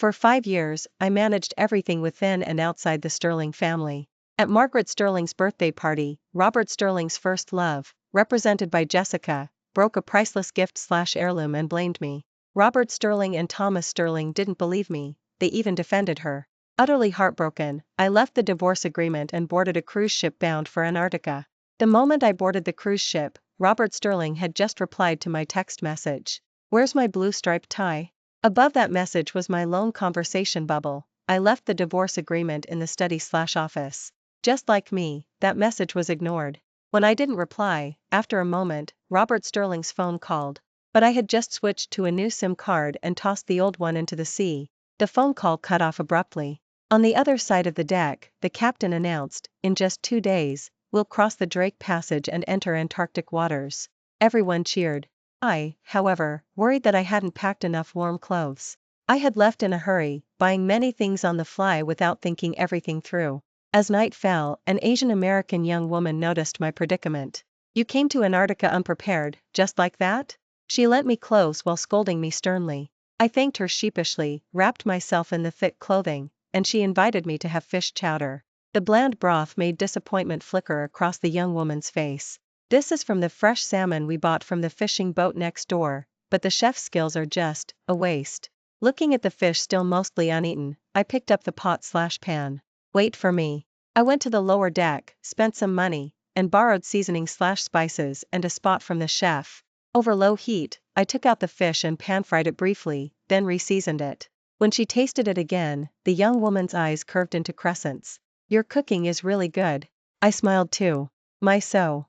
For 5 years, I managed everything within and outside the Sterling family. At Margaret Sterling's birthday party, Robert Sterling's first love, represented by Jessica, broke a priceless gift/heirloom and blamed me. Robert Sterling and Thomas Sterling didn't believe me, they even defended her. Utterly heartbroken, I left the divorce agreement and boarded a cruise ship bound for Antarctica. The moment I boarded the cruise ship, Robert Sterling had just replied to my text message. "Where's my blue striped tie?" Above that message was my lone conversation bubble. I left the divorce agreement in the study/office. Just like me, that message was ignored. When I didn't reply, after a moment, Robert Sterling's phone called. But I had just switched to a new SIM card and tossed the old one into the sea. The phone call cut off abruptly. On the other side of the deck, the captain announced, "In just 2 days, we'll cross the Drake Passage and enter Antarctic waters." Everyone cheered. I, however, worried that I hadn't packed enough warm clothes. I had left in a hurry, buying many things on the fly without thinking everything through. As night fell, an Asian American young woman noticed my predicament. "You came to Antarctica unprepared, just like that?" She lent me clothes while scolding me sternly. I thanked her sheepishly, wrapped myself in the thick clothing, and she invited me to have fish chowder. The bland broth made disappointment flicker across the young woman's face. "This is from the fresh salmon we bought from the fishing boat next door, but the chef's skills are just a waste." Looking at the fish still mostly uneaten, I picked up the pot/pan. "Wait for me." I went to the lower deck, spent some money, and borrowed seasoning/spices and a spot from the chef. Over low heat, I took out the fish and pan-fried it briefly, then re-seasoned it. When she tasted it again, the young woman's eyes curved into crescents. "Your cooking is really good." I smiled too. My so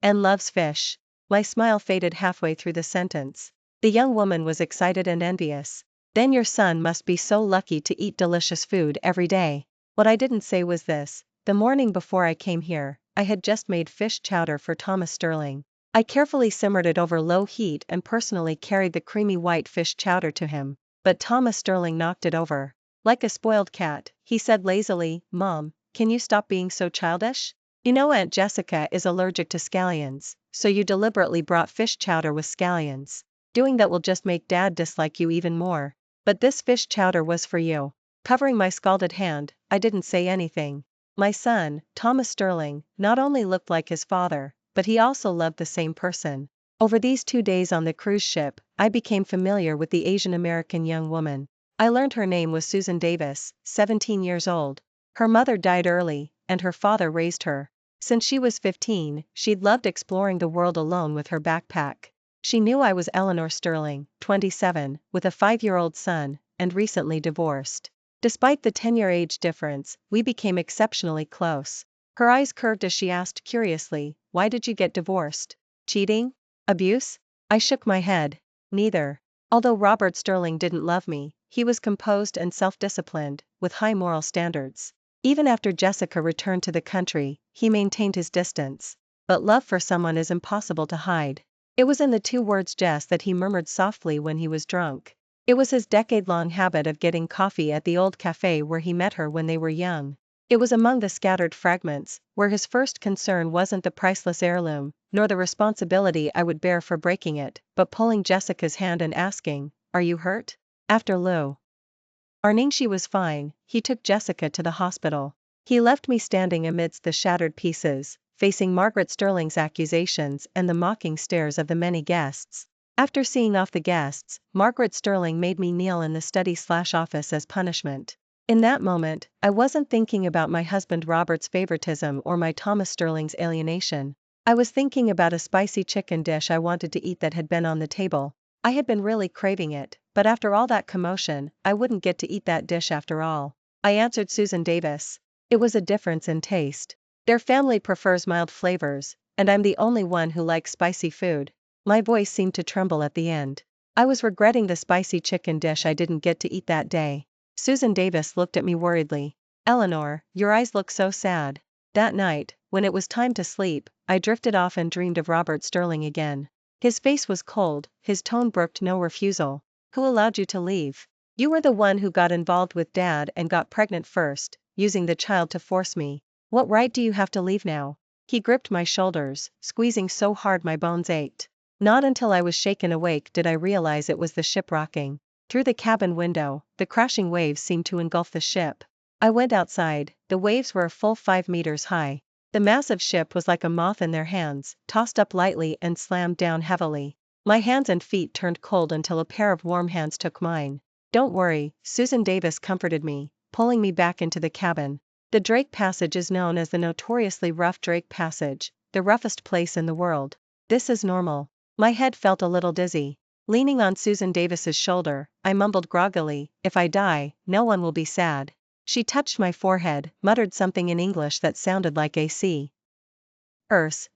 and loves fish. My smile faded halfway through the sentence. The young woman was excited and envious. "Then your son must be so lucky to eat delicious food every day." What I didn't say was this: the morning before I came here, I had just made fish chowder for Thomas Sterling. I carefully simmered it over low heat and personally carried the creamy white fish chowder to him. But Thomas Sterling knocked it over. Like a spoiled cat, he said lazily, "Mom, can you stop being so childish? You know Aunt Jessica is allergic to scallions, so you deliberately brought fish chowder with scallions. Doing that will just make Dad dislike you even more. But this fish chowder was for you." Covering my scalded hand, I didn't say anything. My son, Thomas Sterling, not only looked like his father, but he also loved the same person. Over these 2 days on the cruise ship, I became familiar with the Asian American young woman. I learned her name was Susan Davis, 17 years old. Her mother died early, and her father raised her. Since she was 15, she'd loved exploring the world alone with her backpack. She knew I was Eleanor Sterling, 27, with a 5-year-old son, and recently divorced. Despite the 10-year age difference, we became exceptionally close. Her eyes curved as she asked curiously, "Why did you get divorced? Cheating? Abuse?" I shook my head. Neither. Although Robert Sterling didn't love me, he was composed and self-disciplined, with high moral standards. Even after Jessica returned to the country, he maintained his distance. But love for someone is impossible to hide. It was in the 2 words Jess that he murmured softly when he was drunk. It was his decade-long habit of getting coffee at the old cafe where he met her when they were young. It was among the scattered fragments, where his first concern wasn't the priceless heirloom, nor the responsibility I would bear for breaking it, but pulling Jessica's hand and asking, "Are you hurt?" After learning she was fine, he took Jessica to the hospital. He left me standing amidst the shattered pieces, facing Margaret Sterling's accusations and the mocking stares of the many guests. After seeing off the guests, Margaret Sterling made me kneel in the study/office as punishment. In that moment, I wasn't thinking about my husband Robert's favoritism or my Thomas Sterling's alienation. I was thinking about a spicy chicken dish I wanted to eat that had been on the table. I had been really craving it, but after all that commotion, I wouldn't get to eat that dish after all. I answered Susan Davis. It was a difference in taste. Their family prefers mild flavors, and I'm the only one who likes spicy food. My voice seemed to tremble at the end. I was regretting the spicy chicken dish I didn't get to eat that day. Susan Davis looked at me worriedly. "Eleanor, your eyes look so sad." That night, when it was time to sleep, I drifted off and dreamed of Robert Sterling again. His face was cold, his tone brooked no refusal. "Who allowed you to leave? You were the one who got involved with Dad and got pregnant first, using the child to force me. What right do you have to leave now?" He gripped my shoulders, squeezing so hard my bones ached. Not until I was shaken awake did I realize it was the ship rocking. Through the cabin window, the crashing waves seemed to engulf the ship. I went outside, the waves were a full 5 meters high. The massive ship was like a moth in their hands, tossed up lightly and slammed down heavily. My hands and feet turned cold until a pair of warm hands took mine. "Don't worry," Susan Davis comforted me, pulling me back into the cabin. The Drake Passage is known as the notoriously rough Drake Passage, the roughest place in the world. "This is normal." My head felt a little dizzy. Leaning on Susan Davis's shoulder, I mumbled groggily, "If I die, no one will be sad." She touched my forehead, muttered something in English that sounded like AC.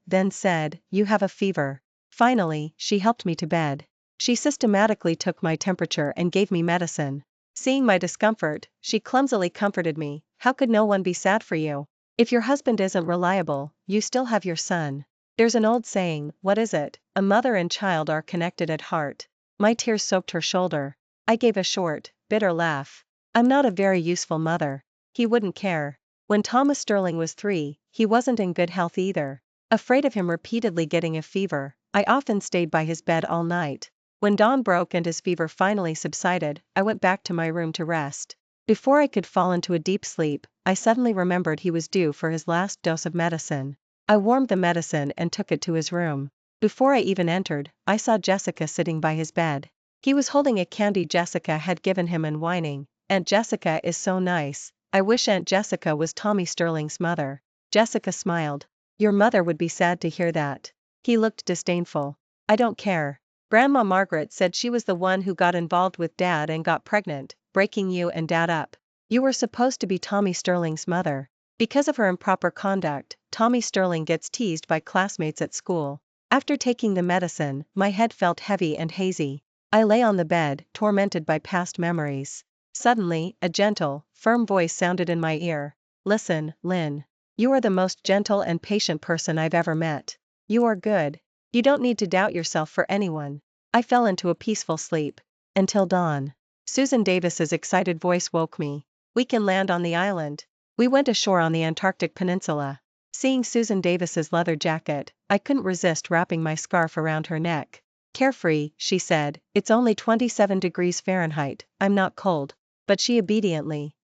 Then said, "You have a fever." Finally, she helped me to bed. She systematically took my temperature and gave me medicine. Seeing my discomfort, she clumsily comforted me. "How could no one be sad for you? If your husband isn't reliable, you still have your son. There's an old saying, what is it? A mother and child are connected at heart." My tears soaked her shoulder. I gave a short, bitter laugh. "I'm not a very useful mother." He wouldn't care. When Thomas Sterling was 3, he wasn't in good health either. Afraid of him repeatedly getting a fever, I often stayed by his bed all night. When dawn broke and his fever finally subsided, I went back to my room to rest. Before I could fall into a deep sleep, I suddenly remembered he was due for his last dose of medicine. I warmed the medicine and took it to his room. Before I even entered, I saw Jessica sitting by his bed. He was holding a candy Jessica had given him and whining, "Aunt Jessica is so nice. I wish Aunt Jessica was Tommy Sterling's mother." Jessica smiled. "Your mother would be sad to hear that." He looked disdainful. "I don't care. Grandma Margaret said she was the one who got involved with Dad and got pregnant, breaking you and Dad up. You were supposed to be Tommy Sterling's mother. Because of her improper conduct, Tommy Sterling gets teased by classmates at school." After taking the medicine, my head felt heavy and hazy. I lay on the bed, tormented by past memories. Suddenly, a gentle, firm voice sounded in my ear. "Listen, Lynn. You are the most gentle and patient person I've ever met. You are good. You don't need to doubt yourself for anyone." I fell into a peaceful sleep. Until dawn. Susan Davis's excited voice woke me. "We can land on the island." We went ashore on the Antarctic Peninsula. Seeing Susan Davis's leather jacket, I couldn't resist wrapping my scarf around her neck. "Carefree," she said, "it's only 27 degrees Fahrenheit, I'm not cold." But she obediently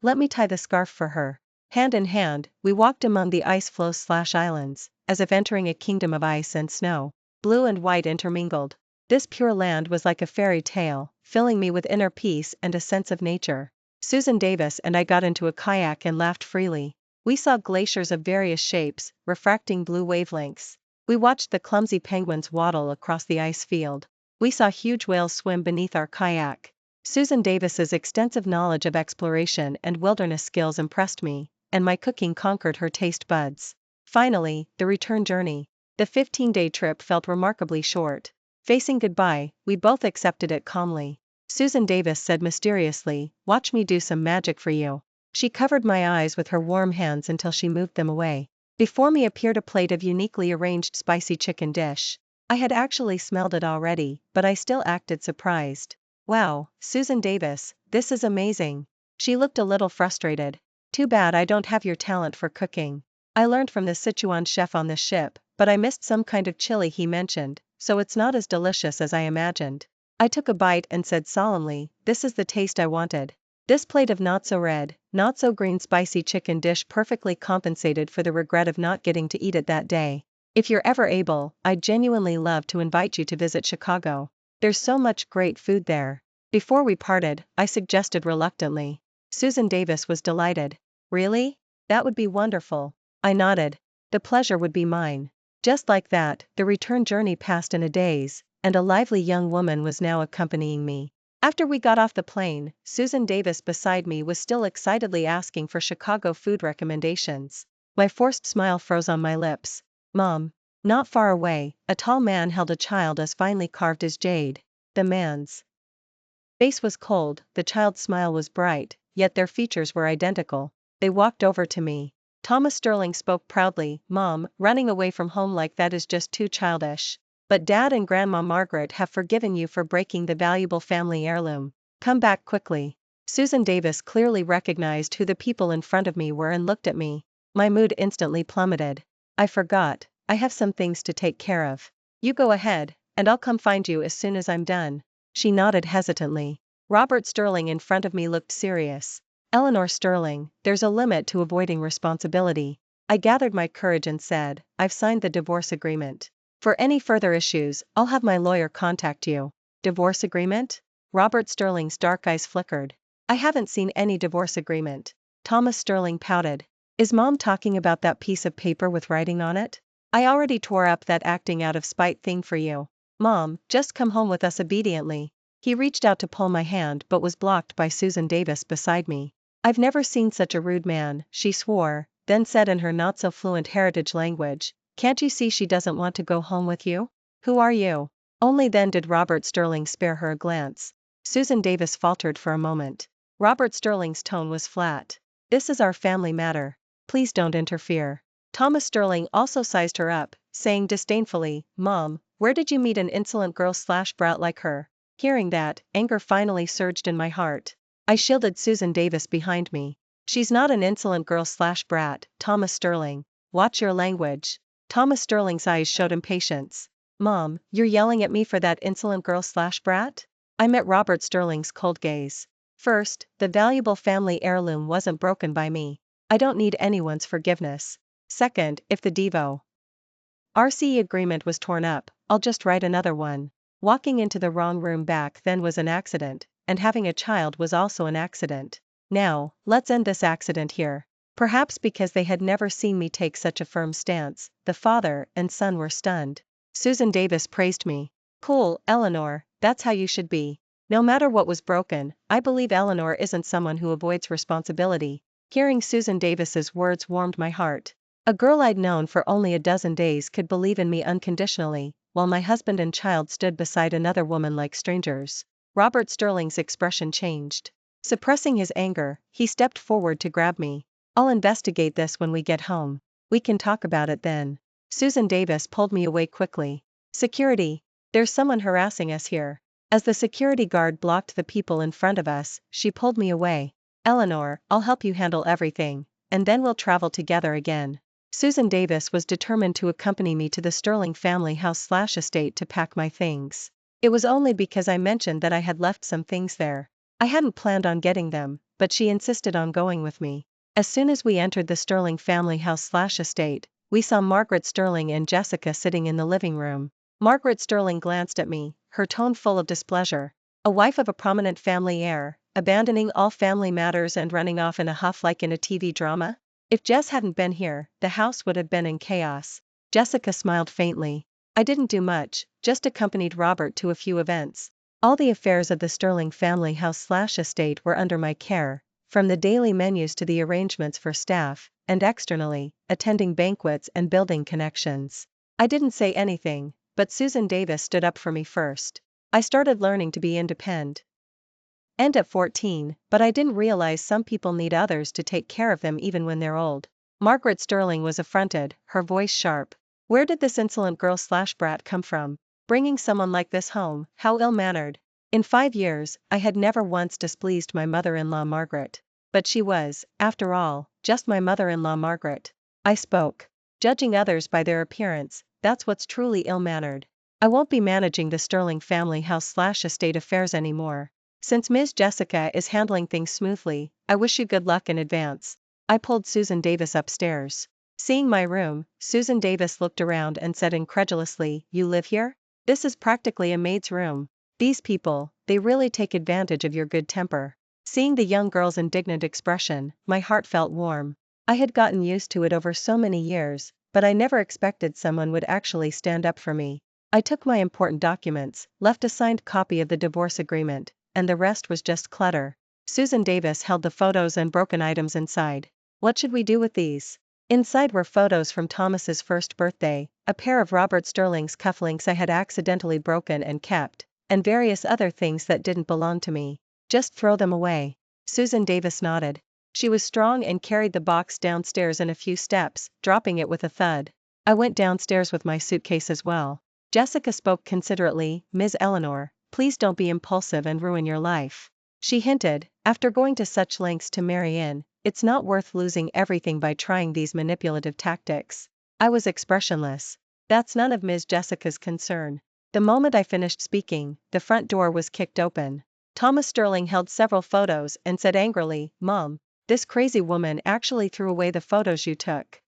let me tie the scarf for her. Hand in hand, we walked among the ice floes/islands, as if entering a kingdom of ice and snow. Blue and white intermingled. This pure land was like a fairy tale, filling me with inner peace and a sense of nature. Susan Davis and I got into a kayak and laughed freely. We saw glaciers of various shapes, refracting blue wavelengths. We watched the clumsy penguins waddle across the ice field. We saw huge whales swim beneath our kayak. Susan Davis's extensive knowledge of exploration and wilderness skills impressed me, and my cooking conquered her taste buds. Finally, the return journey. The 15-day trip felt remarkably short. Facing goodbye, we both accepted it calmly. Susan Davis said mysteriously, "Watch me do some magic for you." She covered my eyes with her warm hands until she moved them away. Before me appeared a plate of uniquely arranged spicy chicken dish. I had actually smelled it already, but I still acted surprised. "Wow, Susan Davis, this is amazing." She looked a little frustrated. "Too bad I don't have your talent for cooking. I learned from the Sichuan chef on the ship, but I missed some kind of chili he mentioned, so it's not as delicious as I imagined." I took a bite and said solemnly, "This is the taste I wanted." This plate of not-so-red, not-so-green spicy chicken dish perfectly compensated for the regret of not getting to eat it that day. If you're ever able, I'd genuinely love to invite you to visit Chicago. There's so much great food there. Before we parted, I suggested reluctantly. Susan Davis was delighted. "Really? That would be wonderful." I nodded. "The pleasure would be mine." Just like that, the return journey passed in a daze, and a lively young woman was now accompanying me. After we got off the plane, Susan Davis beside me was still excitedly asking for Chicago food recommendations. My forced smile froze on my lips. "Mom." Not far away, a tall man held a child as finely carved as jade. The man's face was cold, the child's smile was bright, yet their features were identical. They walked over to me. Thomas Sterling spoke proudly, "Mom, running away from home like that is just too childish. But Dad and Grandma Margaret have forgiven you for breaking the valuable family heirloom. Come back quickly." Susan Davis clearly recognized who the people in front of me were and looked at me. My mood instantly plummeted. "I forgot, I have some things to take care of. You go ahead, and I'll come find you as soon as I'm done." She nodded hesitantly. Robert Sterling in front of me looked serious. Eleanor Sterling, there's a limit to avoiding responsibility. I gathered my courage and said, I've signed the divorce agreement. For any further issues, I'll have my lawyer contact you. Divorce agreement? Robert Sterling's dark eyes flickered. I haven't seen any divorce agreement. Thomas Sterling pouted. Is Mom talking about that piece of paper with writing on it? I already tore up that acting out of spite thing for you. Mom, just come home with us obediently. He reached out to pull my hand but was blocked by Susan Davis beside me. I've never seen such a rude man, she swore, then said in her not-so-fluent heritage language, can't you see she doesn't want to go home with you? Who are you? Only then did Robert Sterling spare her a glance. Susan Davis faltered for a moment. Robert Sterling's tone was flat. This is our family matter. Please don't interfere. Thomas Sterling also sized her up, saying disdainfully, Mom, where did you meet an insolent girl/brat like her? Hearing that, anger finally surged in my heart. I shielded Susan Davis behind me. She's not an insolent girl/brat, Thomas Sterling. Watch your language. Thomas Sterling's eyes showed impatience. Mom, you're yelling at me for that insolent girl/brat? I met Robert Sterling's cold gaze. First, the valuable family heirloom wasn't broken by me. I don't need anyone's forgiveness. Second, if the Devo RCE agreement was torn up, I'll just write another one. Walking into the wrong room back then was an accident, and having a child was also an accident. Now, let's end this accident here. Perhaps because they had never seen me take such a firm stance, the father and son were stunned. Susan Davis praised me. Cool, Eleanor, that's how you should be. No matter what was broken, I believe Eleanor isn't someone who avoids responsibility. Hearing Susan Davis's words warmed my heart. A girl I'd known for only a dozen days could believe in me unconditionally, while my husband and child stood beside another woman like strangers. Robert Sterling's expression changed. Suppressing his anger, he stepped forward to grab me. I'll investigate this when we get home. We can talk about it then. Susan Davis pulled me away quickly. Security. There's someone harassing us here. As the security guard blocked the people in front of us, she pulled me away. Eleanor, I'll help you handle everything, and then we'll travel together again. Susan Davis was determined to accompany me to the Sterling family house/estate to pack my things. It was only because I mentioned that I had left some things there. I hadn't planned on getting them, but she insisted on going with me. As soon as we entered the Sterling family house/estate, we saw Margaret Sterling and Jessica sitting in the living room. Margaret Sterling glanced at me, her tone full of displeasure. A wife of a prominent family heir, abandoning all family matters and running off in a huff like in a TV drama? If Jess hadn't been here, the house would have been in chaos. Jessica smiled faintly. I didn't do much, just accompanied Robert to a few events. All the affairs of the Sterling family house/estate were under my care, from the daily menus to the arrangements for staff, and externally, attending banquets and building connections. I didn't say anything, but Susan Davis stood up for me first. I started learning to be independent. And at 14, but I didn't realize some people need others to take care of them even when they're old. Margaret Sterling was affronted, her voice sharp. Where did this insolent girl/brat come from? Bringing someone like this home, how ill-mannered. In 5 years, I had never once displeased my mother-in-law Margaret. But she was, after all, just my mother-in-law Margaret. I spoke. Judging others by their appearance, that's what's truly ill-mannered. I won't be managing the Sterling family house/estate affairs anymore. Since Ms. Jessica is handling things smoothly, I wish you good luck in advance. I pulled Susan Davis upstairs. Seeing my room, Susan Davis looked around and said incredulously, You live here? This is practically a maid's room. These people, they really take advantage of your good temper. Seeing the young girl's indignant expression, my heart felt warm. I had gotten used to it over so many years, but I never expected someone would actually stand up for me. I took my important documents, left a signed copy of the divorce agreement, and the rest was just clutter. Susan Davis held the photos and broken items inside. What should we do with these? Inside were photos from Thomas's first birthday, a pair of Robert Sterling's cufflinks I had accidentally broken and kept, and various other things that didn't belong to me. Just throw them away. Susan Davis nodded. She was strong and carried the box downstairs in a few steps, dropping it with a thud. I went downstairs with my suitcase as well. Jessica spoke considerately, Ms. Eleanor, please don't be impulsive and ruin your life. She hinted, after going to such lengths to marry in, it's not worth losing everything by trying these manipulative tactics. I was expressionless. That's none of Ms. Jessica's concern. The moment I finished speaking, the front door was kicked open. Thomas Sterling held several photos and said angrily, "Mom, this crazy woman actually threw away the photos you took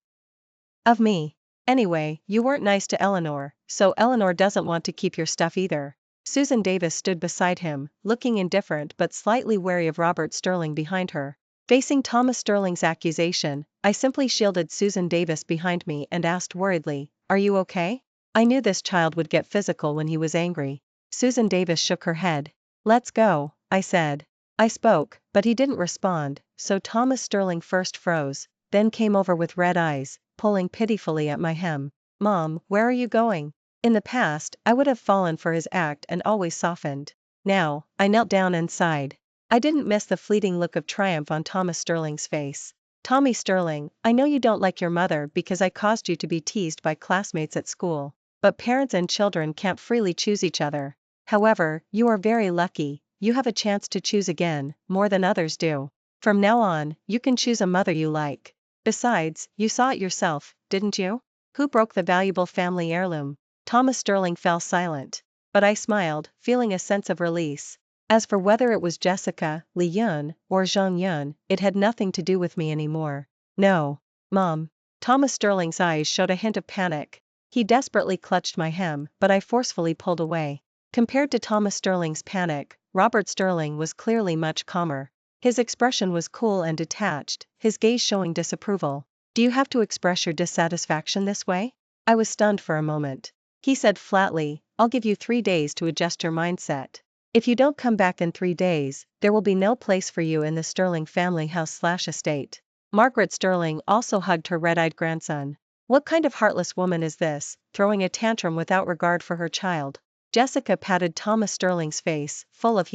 of me. Anyway, you weren't nice to Eleanor, so Eleanor doesn't want to keep your stuff either." Susan Davis stood beside him, looking indifferent but slightly wary of Robert Sterling behind her. Facing Thomas Sterling's accusation, I simply shielded Susan Davis behind me and asked worriedly, "Are you okay?" I knew this child would get physical when he was angry. Susan Davis shook her head. "Let's go," I said. I spoke, but he didn't respond, so Thomas Sterling first froze, then came over with red eyes, pulling pitifully at my hem. "Mom, where are you going?" In the past, I would have fallen for his act and always softened. Now, I knelt down and sighed. I didn't miss the fleeting look of triumph on Thomas Sterling's face. "Tommy Sterling, I know you don't like your mother because I caused you to be teased by classmates at school, but parents and children can't freely choose each other. However, you are very lucky, you have a chance to choose again, more than others do. From now on, you can choose a mother you like. Besides, you saw it yourself, didn't you? Who broke the valuable family heirloom?" Thomas Sterling fell silent. But I smiled, feeling a sense of release. As for whether it was Jessica, Li Yun, or Zhang Yun, it had nothing to do with me anymore. "No. Mom." Thomas Sterling's eyes showed a hint of panic. He desperately clutched my hem, but I forcefully pulled away. Compared to Thomas Sterling's panic, Robert Sterling was clearly much calmer. His expression was cool and detached, his gaze showing disapproval. "Do you have to express your dissatisfaction this way?" I was stunned for a moment. He said flatly, "I'll give you 3 days to adjust your mindset. If you don't come back in 3 days, there will be no place for you in the Sterling family house/estate." Margaret Sterling also hugged her red-eyed grandson. "What kind of heartless woman is this, throwing a tantrum without regard for her child?" Jessica patted Thomas Sterling's face, full of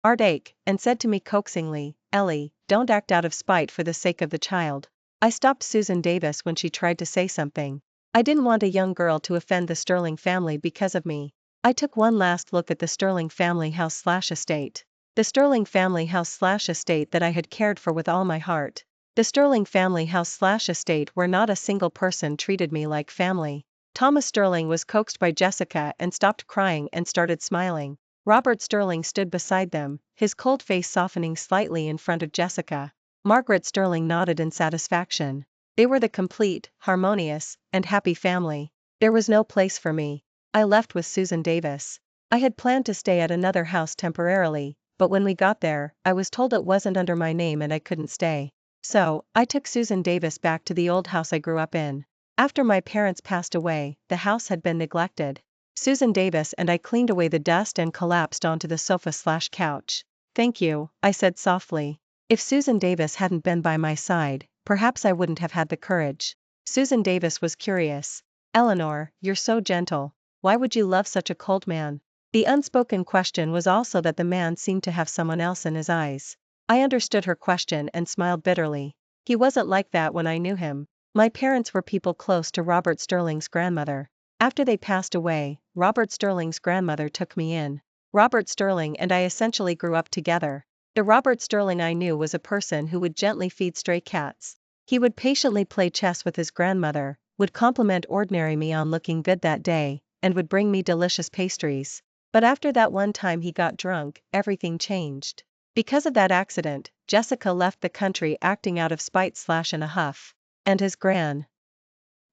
heartache, and said to me coaxingly, "Ellie, don't act out of spite for the sake of the child." I stopped Susan Davis when she tried to say something. I didn't want a young girl to offend the Sterling family because of me. I took one last look at the Sterling family house/estate. The Sterling family house/estate that I had cared for with all my heart. The Sterling family house/estate where not a single person treated me like family. Thomas Sterling was coaxed by Jessica and stopped crying and started smiling. Robert Sterling stood beside them, his cold face softening slightly in front of Jessica. Margaret Sterling nodded in satisfaction. They were the complete, harmonious, and happy family. There was no place for me. I left with Susan Davis. I had planned to stay at another house temporarily, but when we got there, I was told it wasn't under my name and I couldn't stay. So, I took Susan Davis back to the old house I grew up in. After my parents passed away, the house had been neglected. Susan Davis and I cleaned away the dust and collapsed onto the sofa/couch. "Thank you," I said softly. If Susan Davis hadn't been by my side, perhaps I wouldn't have had the courage. Susan Davis was curious. "Eleanor, you're so gentle. Why would you love such a cold man?" The unspoken question was also that the man seemed to have someone else in his eyes. I understood her question and smiled bitterly. He wasn't like that when I knew him. My parents were people close to Robert Sterling's grandmother. After they passed away, Robert Sterling's grandmother took me in. Robert Sterling and I essentially grew up together. The Robert Sterling I knew was a person who would gently feed stray cats. He would patiently play chess with his grandmother, would compliment ordinary me on looking good that day, and would bring me delicious pastries. But after that one time he got drunk, everything changed. Because of that accident, Jessica left the country acting out of spite/in a huff. And his grandmother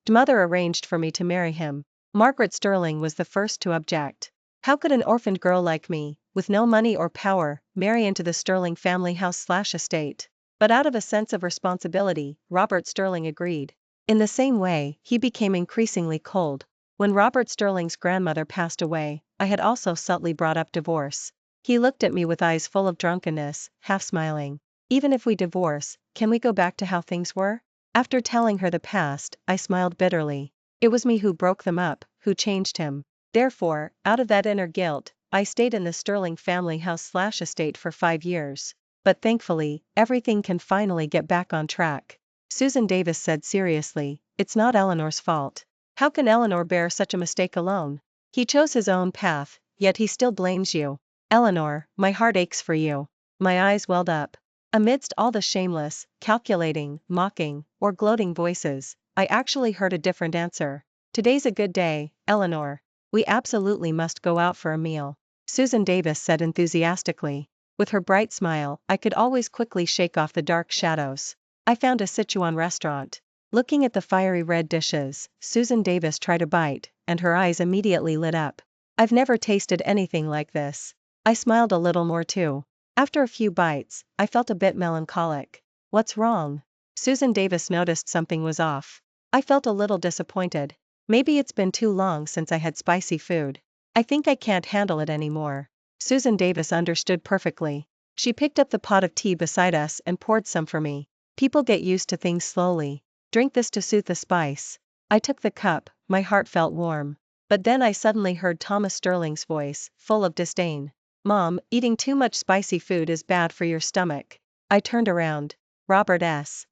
arranged for me to marry him. Margaret Sterling was the first to object. How could an orphaned girl like me, with no money or power, marry into the Sterling family house/estate? But out of a sense of responsibility, Robert Sterling agreed. In the same way, he became increasingly cold. When Robert Sterling's grandmother passed away, I had also subtly brought up divorce. He looked at me with eyes full of drunkenness, half smiling. "Even if we divorce, can we go back to how things were?" After telling her the past, I smiled bitterly. It was me who broke them up, who changed him. Therefore, out of that inner guilt, I stayed in the Sterling family house/estate for 5 years. But thankfully, everything can finally get back on track. Susan Davis said seriously, "It's not Eleanor's fault. How can Eleanor bear such a mistake alone? He chose his own path, yet he still blames you." "Eleanor, my heart aches for you." My eyes welled up. Amidst all the shameless, calculating, mocking, or gloating voices, I actually heard a different answer. "Today's a good day, Eleanor. We absolutely must go out for a meal, Susan Davis said enthusiastically. With her bright smile, I could always quickly shake off the dark shadows. I found a Sichuan restaurant. Looking at the fiery red dishes, Susan Davis tried a bite, and her eyes immediately lit up. I've never tasted anything like this. I smiled a little more too. After a few bites, I felt a bit melancholic. What's wrong? Susan Davis noticed something was off. I felt a little disappointed. Maybe it's been too long since I had spicy food. I think I can't handle it anymore. Susan Davis understood perfectly. She picked up the pot of tea beside us and poured some for me. People get used to things slowly. Drink this to soothe the spice. I took the cup, my heart felt warm. But then I suddenly heard Thomas Sterling's voice, full of disdain. Mom, eating too much spicy food is bad for your stomach. I turned around. Robert S.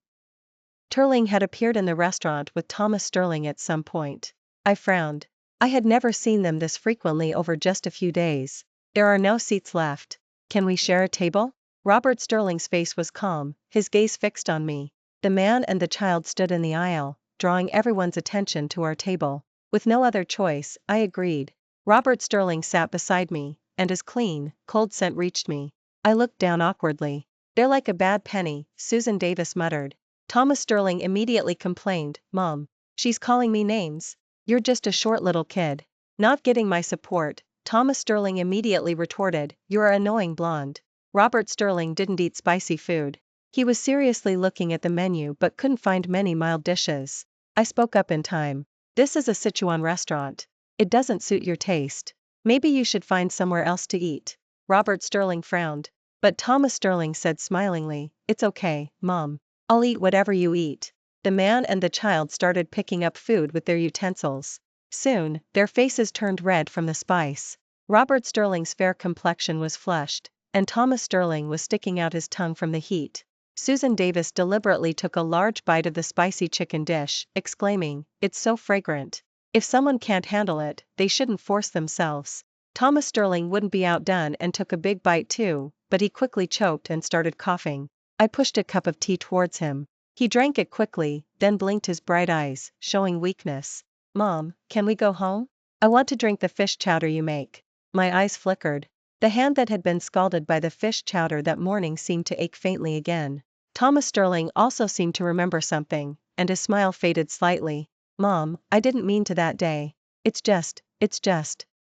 Sterling had appeared in the restaurant with Thomas Sterling at some point. I frowned. I had never seen them this frequently over just a few days. There are no seats left. Can we share a table? Robert Sterling's face was calm, his gaze fixed on me. The man and the child stood in the aisle, drawing everyone's attention to our table. With no other choice, I agreed. Robert Sterling sat beside me, and his clean, cold scent reached me. I looked down awkwardly. They're like a bad penny, Susan Davis muttered. Thomas Sterling immediately complained, Mom, she's calling me names. You're just a short little kid. Not getting my support, Thomas Sterling immediately retorted, you're an annoying blonde. Robert Sterling didn't eat spicy food. He was seriously looking at the menu but couldn't find many mild dishes. I spoke up in time. This is a Sichuan restaurant. It doesn't suit your taste. Maybe you should find somewhere else to eat. Robert Sterling frowned. But Thomas Sterling said smilingly, it's okay, Mom. I'll eat whatever you eat. The man and the child started picking up food with their utensils. Soon, their faces turned red from the spice. Robert Sterling's fair complexion was flushed, and Thomas Sterling was sticking out his tongue from the heat. Susan Davis deliberately took a large bite of the spicy chicken dish, exclaiming, it's so fragrant. If someone can't handle it, they shouldn't force themselves. Thomas Sterling wouldn't be outdone and took a big bite too, but he quickly choked and started coughing. I pushed a cup of tea towards him. He drank it quickly, then blinked his bright eyes, showing weakness. Mom, can we go home? I want to drink the fish chowder you make. My eyes flickered. The hand that had been scalded by the fish chowder that morning seemed to ache faintly again. Thomas Sterling also seemed to remember something, and his smile faded slightly. Mom, I didn't mean to that day. It's just.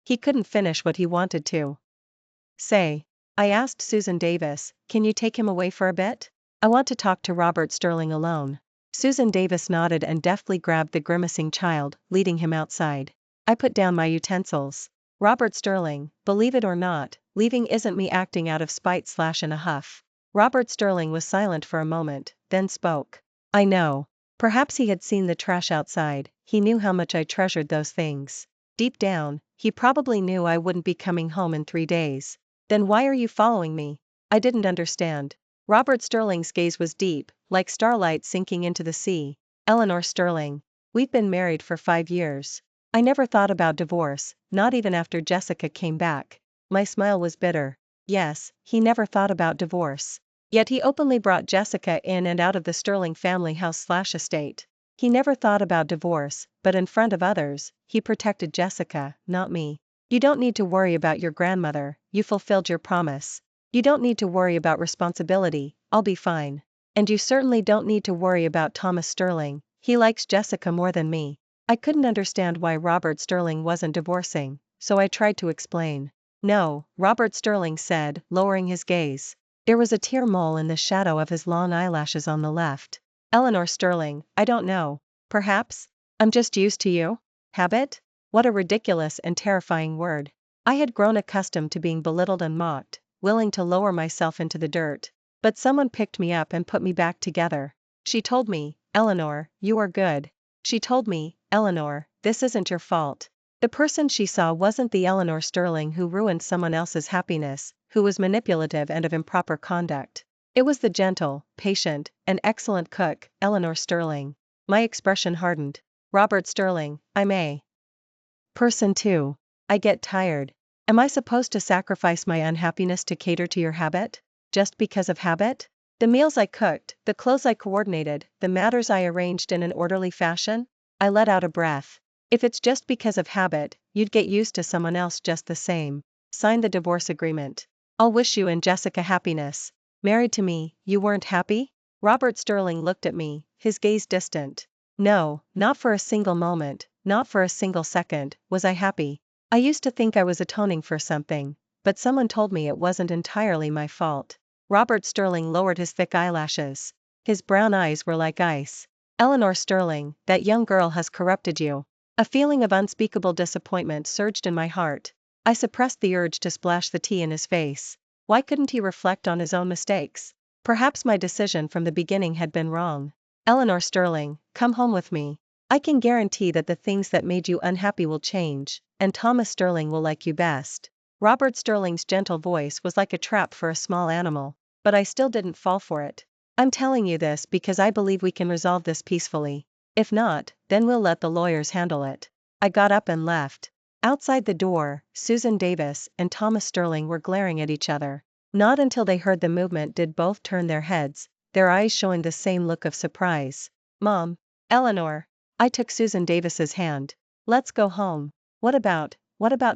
He couldn't finish what he wanted to say. I asked Susan Davis, can you take him away for a bit? I want to talk to Robert Sterling alone. Susan Davis nodded and deftly grabbed the grimacing child, leading him outside. I put down my utensils. Robert Sterling, believe it or not, leaving isn't me acting out of spite/in a huff. Robert Sterling was silent for a moment, then spoke. I know. Perhaps he had seen the trash outside, he knew how much I treasured those things. Deep down, he probably knew I wouldn't be coming home in 3 days. Then why are you following me? I didn't understand. Robert Sterling's gaze was deep, like starlight sinking into the sea. Eleanor Sterling. We've been married for 5 years. I never thought about divorce, not even after Jessica came back. My smile was bitter. Yes, he never thought about divorce. Yet he openly brought Jessica in and out of the Sterling family house/estate. He never thought about divorce, but in front of others, he protected Jessica, not me. You don't need to worry about your grandmother, you fulfilled your promise. You don't need to worry about responsibility, I'll be fine. And you certainly don't need to worry about Thomas Sterling, he likes Jessica more than me. I couldn't understand why Robert Sterling wasn't divorcing, so I tried to explain. No, Robert Sterling said, lowering his gaze. There was a tear mole in the shadow of his long eyelashes on the left. Eleanor Sterling, I don't know. Perhaps? I'm just used to you? Habit? What a ridiculous and terrifying word. I had grown accustomed to being belittled and mocked, willing to lower myself into the dirt. But someone picked me up and put me back together. She told me, Eleanor, you are good. She told me, Eleanor, this isn't your fault. The person she saw wasn't the Eleanor Sterling who ruined someone else's happiness, who was manipulative and of improper conduct. It was the gentle, patient, and excellent cook, Eleanor Sterling. My expression hardened. Robert Sterling, I'm a person too. I get tired. Am I supposed to sacrifice my unhappiness to cater to your habit? Just because of habit? The meals I cooked, the clothes I coordinated, the matters I arranged in an orderly fashion? I let out a breath. If it's just because of habit, you'd get used to someone else just the same. Sign the divorce agreement. I'll wish you and Jessica happiness. Married to me, you weren't happy? Robert Sterling looked at me, his gaze distant. No, not for a single moment, not for a single second, was I happy. I used to think I was atoning for something, but someone told me it wasn't entirely my fault. Robert Sterling lowered his thick eyelashes. His brown eyes were like ice. Eleanor Sterling, that young girl has corrupted you. A feeling of unspeakable disappointment surged in my heart. I suppressed the urge to splash the tea in his face. Why couldn't he reflect on his own mistakes? Perhaps my decision from the beginning had been wrong. Eleanor Sterling, come home with me. I can guarantee that the things that made you unhappy will change, and Thomas Sterling will like you best. Robert Sterling's gentle voice was like a trap for a small animal, but I still didn't fall for it. I'm telling you this because I believe we can resolve this peacefully. If not, then we'll let the lawyers handle it. I got up and left. Outside the door, Susan Davis and Thomas Sterling were glaring at each other. Not until they heard the movement did both turn their heads, their eyes showing the same look of surprise. Mom. Eleanor. I took Susan Davis's hand. Let's go home. What about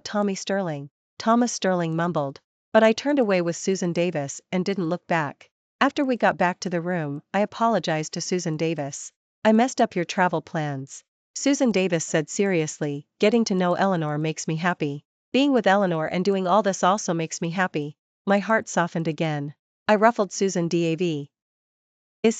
Tommy Sterling? Thomas Sterling mumbled. But I turned away with Susan Davis and didn't look back. After we got back to the room, I apologized to Susan Davis. I messed up your travel plans. Susan Davis said seriously, getting to know Eleanor makes me happy. Being with Eleanor and doing all this also makes me happy. My heart softened again. I ruffled Susan Davis's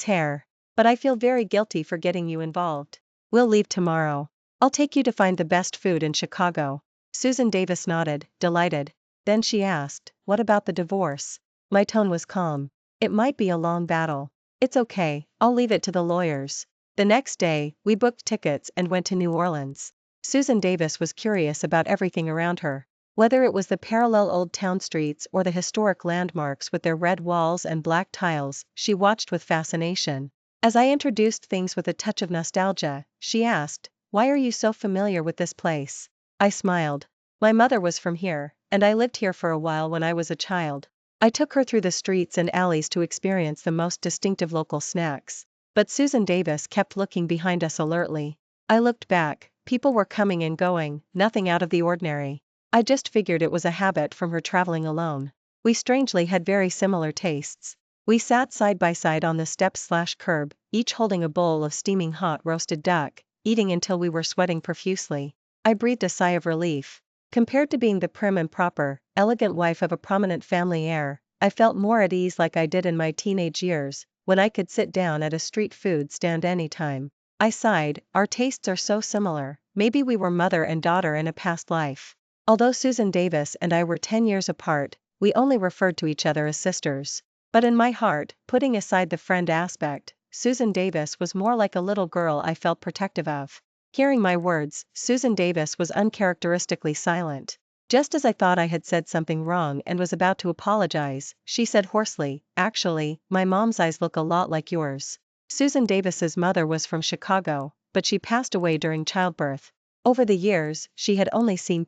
hair. But I feel very guilty for getting you involved. We'll leave tomorrow. I'll take you to find the best food in Chicago. Susan Davis nodded, delighted. Then she asked, what about the divorce? My tone was calm. It might be a long battle. It's okay, I'll leave it to the lawyers. The next day, we booked tickets and went to New Orleans. Susan Davis was curious about everything around her. Whether it was the parallel old town streets or the historic landmarks with their red walls and black tiles, she watched with fascination. As I introduced things with a touch of nostalgia, she asked, why are you so familiar with this place? I smiled. My mother was from here, and I lived here for a while when I was a child. I took her through the streets and alleys to experience the most distinctive local snacks. But Susan Davis kept looking behind us alertly. I looked back, people were coming and going, nothing out of the ordinary. I just figured it was a habit from her traveling alone. We strangely had very similar tastes. We sat side by side on the steps/curb, each holding a bowl of steaming hot roasted duck, eating until we were sweating profusely. I breathed a sigh of relief. Compared to being the prim and proper, elegant wife of a prominent family heir, I felt more at ease like I did in my teenage years, when I could sit down at a street food stand anytime. I sighed, our tastes are so similar, maybe we were mother and daughter in a past life. Although Susan Davis and I were 10 years apart, we only referred to each other as sisters. But in my heart, putting aside the friend aspect, Susan Davis was more like a little girl I felt protective of. Hearing my words, Susan Davis was uncharacteristically silent. Just as I thought I had said something wrong and was about to apologize, she said hoarsely, actually, my mom's eyes look a lot like yours. Susan Davis's mother was from Chicago, but she passed away during childbirth. Over the years, she had only seen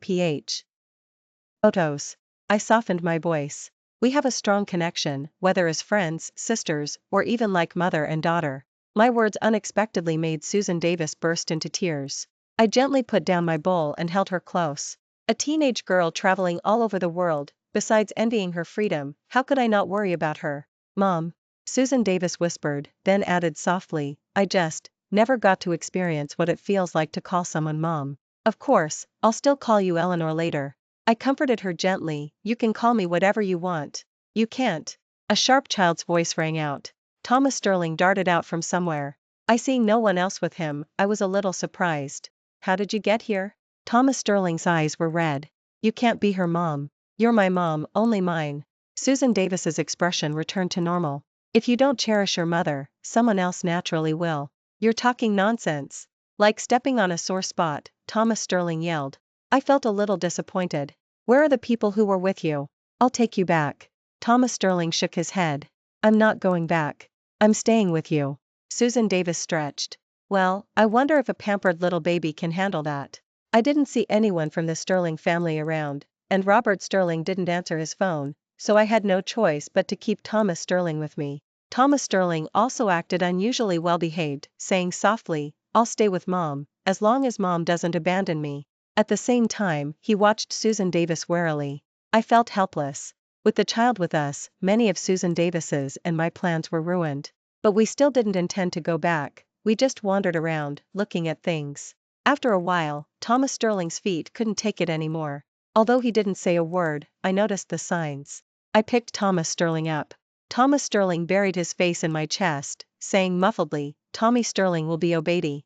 photos. I softened my voice. We have a strong connection, whether as friends, sisters, or even like mother and daughter. My words unexpectedly made Susan Davis burst into tears. I gently put down my bowl and held her close. A teenage girl traveling all over the world, besides envying her freedom, how could I not worry about her? Mom. Susan Davis whispered, then added softly, I just never got to experience what it feels like to call someone mom. Of course, I'll still call you Eleanor later. I comforted her gently, you can call me whatever you want. You can't. A sharp child's voice rang out. Thomas Sterling darted out from somewhere. Seeing no one else with him, I was a little surprised. How did you get here? Thomas Sterling's eyes were red. You can't be her mom. You're my mom, only mine. Susan Davis's expression returned to normal. If you don't cherish your mother, someone else naturally will. You're talking nonsense. Like stepping on a sore spot, Thomas Sterling yelled. I felt a little disappointed. Where are the people who were with you? I'll take you back. Thomas Sterling shook his head. I'm not going back. I'm staying with you. Susan Davis stretched. Well, I wonder if a pampered little baby can handle that. I didn't see anyone from the Sterling family around, and Robert Sterling didn't answer his phone, so I had no choice but to keep Thomas Sterling with me. Thomas Sterling also acted unusually well behaved, saying softly, I'll stay with Mom, as long as Mom doesn't abandon me. At the same time, he watched Susan Davis warily. I felt helpless. With the child with us, many of Susan Davis's and my plans were ruined. But we still didn't intend to go back, we just wandered around, looking at things. After a while, Thomas Sterling's feet couldn't take it anymore. Although he didn't say a word, I noticed the signs. I picked Thomas Sterling up. Thomas Sterling buried his face in my chest, saying muffledly, "Tommy Sterling will be obeyed.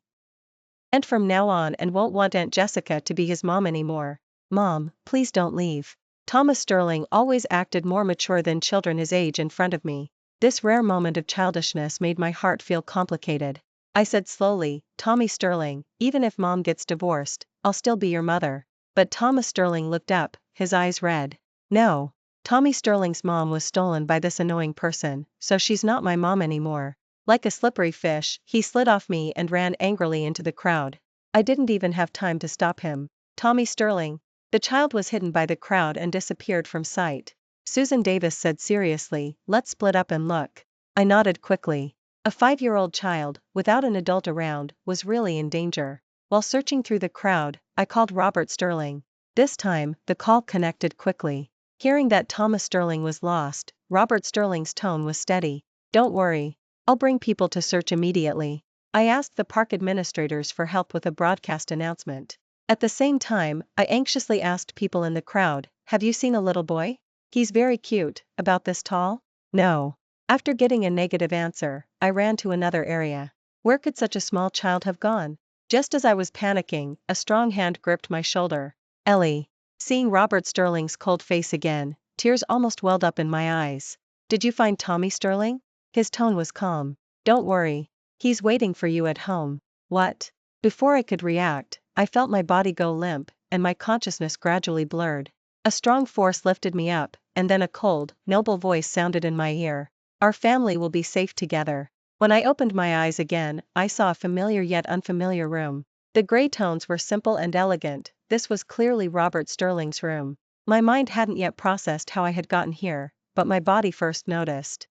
And from now on and won't want Aunt Jessica to be his mom anymore. Mom, please don't leave." Thomas Sterling always acted more mature than children his age in front of me. This rare moment of childishness made my heart feel complicated. I said slowly, "Tommy Sterling, even if Mom gets divorced, I'll still be your mother." But Thomas Sterling looked up, his eyes red. "No. Tommy Sterling's mom was stolen by this annoying person, so she's not my mom anymore." Like a slippery fish, he slid off me and ran angrily into the crowd. I didn't even have time to stop him. "Tommy Sterling." The child was hidden by the crowd and disappeared from sight. Susan Davis said seriously, "Let's split up and look." I nodded quickly. A 5-year-old child, without an adult around, was really in danger. While searching through the crowd, I called Robert Sterling. This time, the call connected quickly. Hearing that Thomas Sterling was lost, Robert Sterling's tone was steady. "Don't worry. I'll bring people to search immediately." I asked the park administrators for help with a broadcast announcement. At the same time, I anxiously asked people in the crowd, "Have you seen a little boy? He's very cute, about this tall?" "No." After getting a negative answer, I ran to another area. Where could such a small child have gone? Just as I was panicking, a strong hand gripped my shoulder. "Ellie." Seeing Robert Sterling's cold face again, tears almost welled up in my eyes. "Did you find Tommy Sterling?" His tone was calm. "Don't worry. He's waiting for you at home." "What?" Before I could react, I felt my body go limp, and my consciousness gradually blurred. A strong force lifted me up, and then a cold, noble voice sounded in my ear. "Our family will be safe together." When I opened my eyes again, I saw a familiar yet unfamiliar room. The gray tones were simple and elegant. This was clearly Robert Sterling's room. My mind hadn't yet processed how I had gotten here, but my body first noticed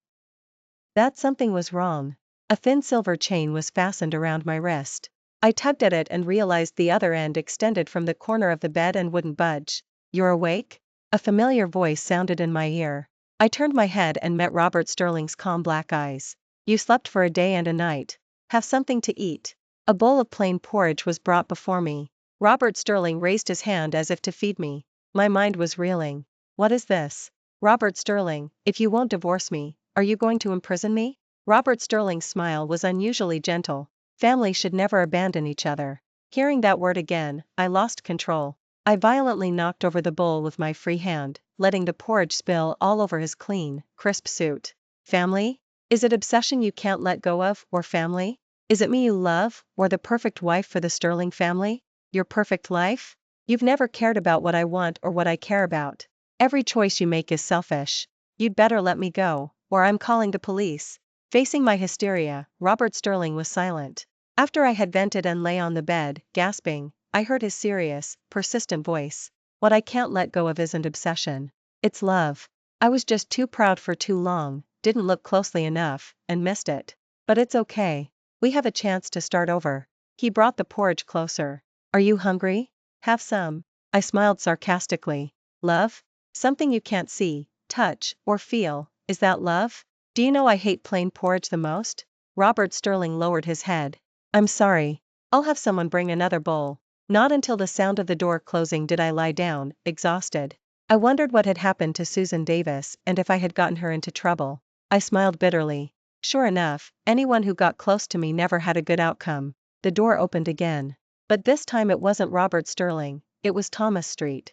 that something was wrong. A thin silver chain was fastened around my wrist. I tugged at it and realized the other end extended from the corner of the bed and wouldn't budge. "You're awake?" A familiar voice sounded in my ear. I turned my head and met Robert Sterling's calm black eyes. "You slept for a day and a night. Have something to eat." A bowl of plain porridge was brought before me. Robert Sterling raised his hand as if to feed me. My mind was reeling. "What is this?" "Robert Sterling, if you won't divorce me, are you going to imprison me?" Robert Sterling's smile was unusually gentle. Family should never abandon each other. Hearing that word again, I lost control. I violently knocked over the bowl with my free hand, letting the porridge spill all over his clean, crisp suit. "Family? Is it obsession you can't let go of, or family? Is it me you love, or the perfect wife for the Sterling family? Your perfect life? You've never cared about what I want or what I care about. Every choice you make is selfish. You'd better let me go, or I'm calling the police." Facing my hysteria, Robert Sterling was silent. After I had vented and lay on the bed, gasping, I heard his serious, persistent voice. "What I can't let go of isn't obsession. It's love. I was just too proud for too long, didn't look closely enough, and missed it. But it's okay. We have a chance to start over." He brought the porridge closer. "Are you hungry? Have some." I smiled sarcastically. "Love? Something you can't see, touch, or feel, is that love? Do you know I hate plain porridge the most?" Robert Sterling lowered his head. "I'm sorry. I'll have someone bring another bowl." Not until the sound of the door closing did I lie down, exhausted. I wondered what had happened to Susan Davis and if I had gotten her into trouble. I smiled bitterly. Sure enough, anyone who got close to me never had a good outcome. The door opened again. But this time it wasn't Robert Sterling, it was Thomas Street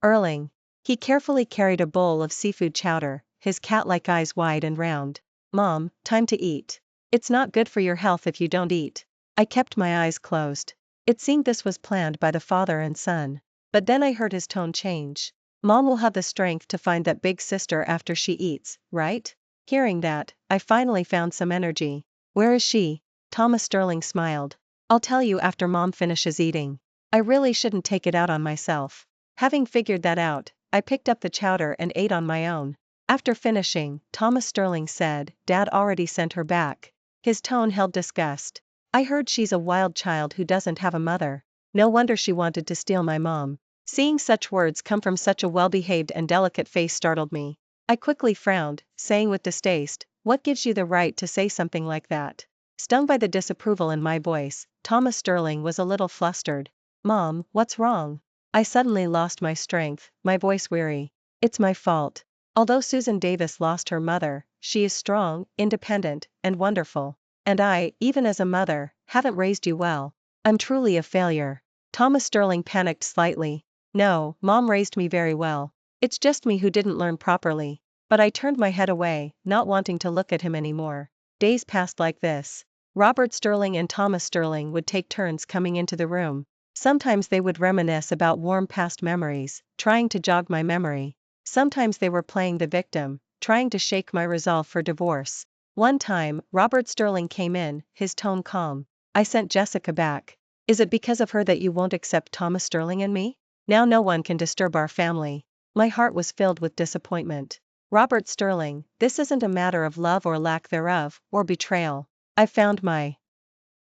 Erling. He carefully carried a bowl of seafood chowder, his cat-like eyes wide and round. "Mom, time to eat. It's not good for your health if you don't eat." I kept my eyes closed. It seemed this was planned by the father and son. But then I heard his tone change. "Mom will have the strength to find that big sister after she eats, right?" Hearing that, I finally found some energy. "Where is she?" Thomas Sterling smiled. "I'll tell you after Mom finishes eating. I really shouldn't take it out on myself." Having figured that out, I picked up the chowder and ate on my own. After finishing, Thomas Sterling said, "Dad already sent her back." His tone held disgust. I heard she's a wild child who doesn't have a mother. No wonder she wanted to steal my mom. Seeing such words come from such a well-behaved and delicate face startled me. I quickly frowned, saying with distaste, "What gives you the right to say something like that?" Stung by the disapproval in my voice, Thomas Sterling was a little flustered. "Mom, what's wrong?" I suddenly lost my strength, my voice weary. "It's my fault. Although Susan Davis lost her mother, she is strong, independent, and wonderful. And I, even as a mother, haven't raised you well. I'm truly a failure." Thomas Sterling panicked slightly. "No, Mom raised me very well. It's just me who didn't learn properly." But I turned my head away, not wanting to look at him anymore. Days passed like this. Robert Sterling and Thomas Sterling would take turns coming into the room. Sometimes they would reminisce about warm past memories, trying to jog my memory. Sometimes they were playing the victim, trying to shake my resolve for divorce. One time, Robert Sterling came in, his tone calm. "I sent Jessica back. Is it because of her that you won't accept Thomas Sterling and me? Now no one can disturb our family." My heart was filled with disappointment. "Robert Sterling, this isn't a matter of love or lack thereof, or betrayal. I've found my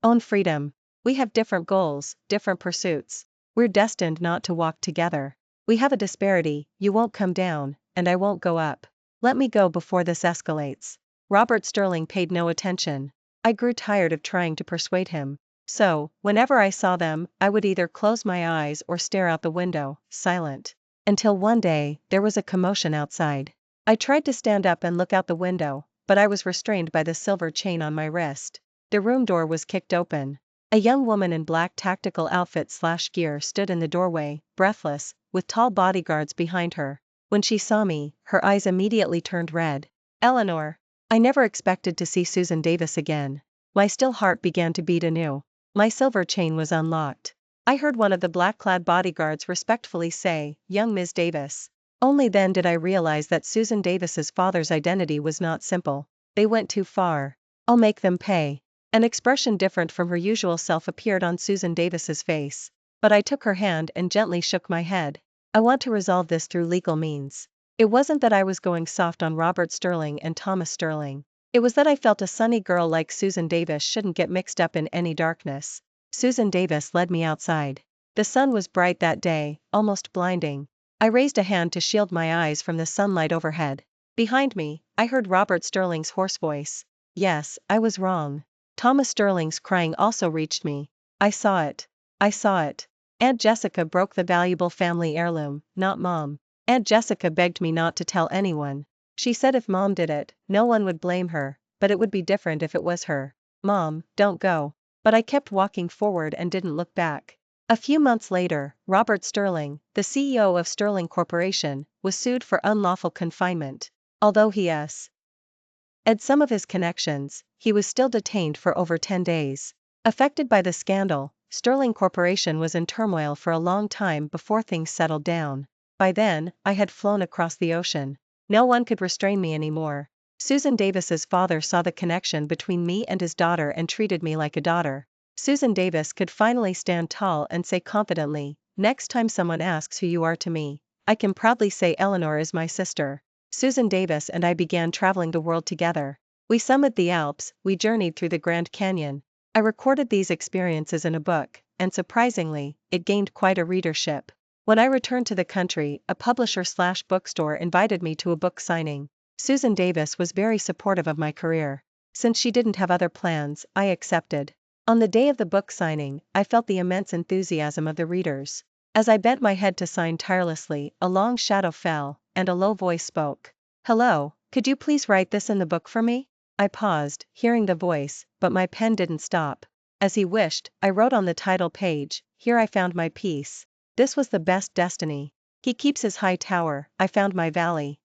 own freedom. We have different goals, different pursuits. We're destined not to walk together. We have a disparity, you won't come down, and I won't go up. Let me go before this escalates." Robert Sterling paid no attention. I grew tired of trying to persuade him. So, whenever I saw them, I would either close my eyes or stare out the window, silent. Until one day, there was a commotion outside. I tried to stand up and look out the window, but I was restrained by the silver chain on my wrist. The room door was kicked open. A young woman in black tactical outfit/gear stood in the doorway, breathless, with tall bodyguards behind her. When she saw me, her eyes immediately turned red. "Eleanor." I never expected to see Susan Davis again. My still heart began to beat anew. My silver chain was unlocked. I heard one of the black-clad bodyguards respectfully say, "Young Ms. Davis." Only then did I realize that Susan Davis's father's identity was not simple. They went too far. "I'll make them pay." An expression different from her usual self appeared on Susan Davis's face. But I took her hand and gently shook my head. "I want to resolve this through legal means." It wasn't that I was going soft on Robert Sterling and Thomas Sterling. It was that I felt a sunny girl like Susan Davis shouldn't get mixed up in any darkness. Susan Davis led me outside. The sun was bright that day, almost blinding. I raised a hand to shield my eyes from the sunlight overhead. Behind me, I heard Robert Sterling's hoarse voice. "Yes, I was wrong." Thomas Sterling's crying also reached me. "I saw it. I saw it. Aunt Jessica broke the valuable family heirloom, not Mom. Aunt Jessica begged me not to tell anyone. She said if Mom did it, no one would blame her, but it would be different if it was her. Mom, don't go." But I kept walking forward and didn't look back. A few months later, Robert Sterling, the CEO of Sterling Corporation, was sued for unlawful confinement. Although he had some of his connections, he was still detained for over 10 days. Affected by the scandal, Sterling Corporation was in turmoil for a long time before things settled down. By then, I had flown across the ocean. No one could restrain me anymore. Susan Davis's father saw the connection between me and his daughter and treated me like a daughter. Susan Davis could finally stand tall and say confidently, "Next time someone asks who you are to me, I can proudly say Eleanor is my sister." Susan Davis and I began traveling the world together. We summited the Alps, we journeyed through the Grand Canyon. I recorded these experiences in a book, and surprisingly, it gained quite a readership. When I returned to the country, a publisher/bookstore invited me to a book signing. Susan Davis was very supportive of my career. Since she didn't have other plans, I accepted. On the day of the book signing, I felt the immense enthusiasm of the readers. As I bent my head to sign tirelessly, a long shadow fell, and a low voice spoke. "Hello, could you please write this in the book for me?" I paused, hearing the voice, but my pen didn't stop. As he wished, I wrote on the title page, "Here I found my peace." This was the best destiny. He keeps his high tower, I found my valley.